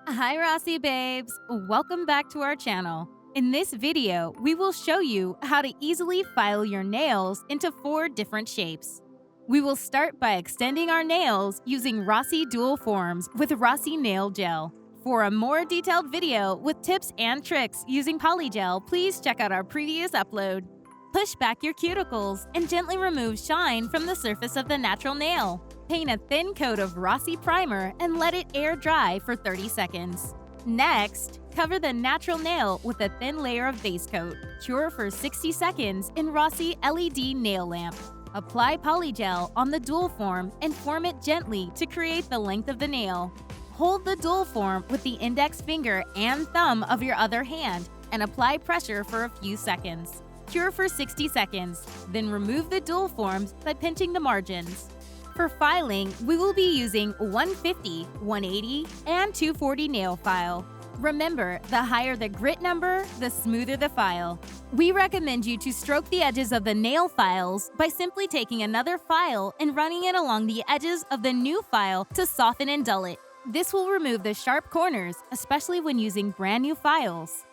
Hi Rossi babes! Welcome back to our channel. In this video, we will show you how to easily file your nails into 4 different shapes. We will start by extending our nails using Rossi Dual Forms with Rossi Nail Gel. For a more detailed video with tips and tricks using Polygel, please check out our previous upload. Push back your cuticles and gently remove shine from the surface of the natural nail. Paint a thin coat of Rossi primer and let it air dry for 30 seconds. Next, cover the natural nail with a thin layer of base coat. Cure for 60 seconds in Rossi LED nail lamp. Apply Polygel on the dual form and form it gently to create the length of the nail. Hold the dual form with the index finger and thumb of your other hand and apply pressure for a few seconds. Cure for 60 seconds, then remove the dual forms by pinching the margins. For filing, we will be using 150, 180, and 240 nail file. Remember, the higher the grit number, the smoother the file. We recommend you to stroke the edges of the nail files by simply taking another file and running it along the edges of the new file to soften and dull it. This will remove the sharp corners, especially when using brand new files.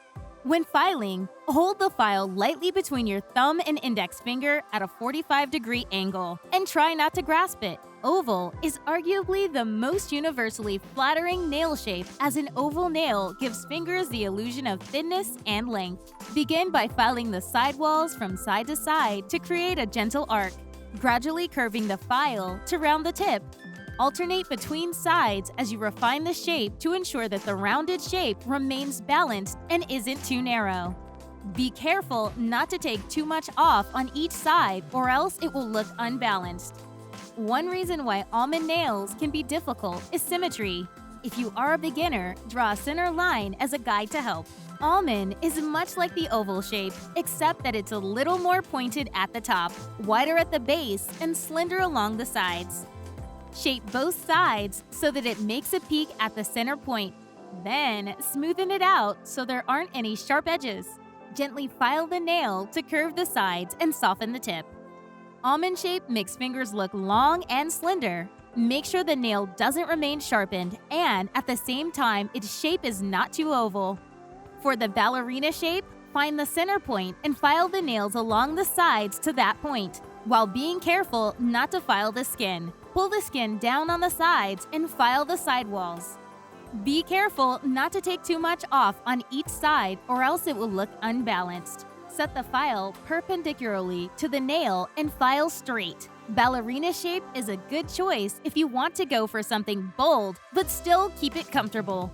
When filing, hold the file lightly between your thumb and index finger at a 45-degree angle and try not to grasp it. Oval is arguably the most universally flattering nail shape, as an oval nail gives fingers the illusion of thinness and length. Begin by filing the side walls from side to side to create a gentle arc, gradually curving the file to round the tip. Alternate between sides as you refine the shape to ensure that the rounded shape remains balanced and isn't too narrow. Be careful not to take too much off on each side, or else it will look unbalanced. One reason why almond nails can be difficult is symmetry. If you are a beginner, draw a center line as a guide to help. Almond is much like the oval shape, except that it's a little more pointed at the top, wider at the base, and slender along the sides. Shape both sides so that it makes a peak at the center point. Then, smoothen it out so there aren't any sharp edges. Gently file the nail to curve the sides and soften the tip. Almond shape makes fingers look long and slender. Make sure the nail doesn't remain sharpened, and at the same time, its shape is not too oval. For the ballerina shape, find the center point and file the nails along the sides to that point, while being careful not to file the skin. Pull the skin down on the sides and file the side walls. Be careful not to take too much off on each side, or else it will look unbalanced. Set the file perpendicularly to the nail and file straight. Ballerina shape is a good choice if you want to go for something bold, but still keep it comfortable.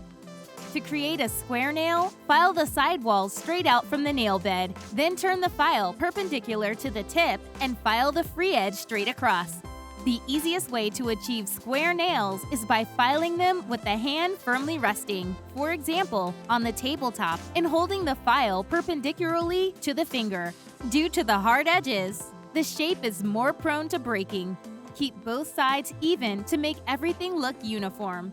To create a square nail, file the side walls straight out from the nail bed, then turn the file perpendicular to the tip and file the free edge straight across. The easiest way to achieve square nails is by filing them with the hand firmly resting, for example, on the tabletop, and holding the file perpendicularly to the finger. Due to the hard edges, the shape is more prone to breaking. Keep both sides even to make everything look uniform.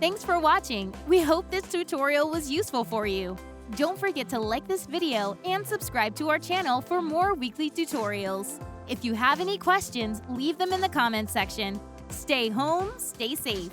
Thanks for watching. We hope this tutorial was useful for you. Don't forget to like this video and subscribe to our channel for more weekly tutorials. If you have any questions, leave them in the comments section. Stay home, stay safe.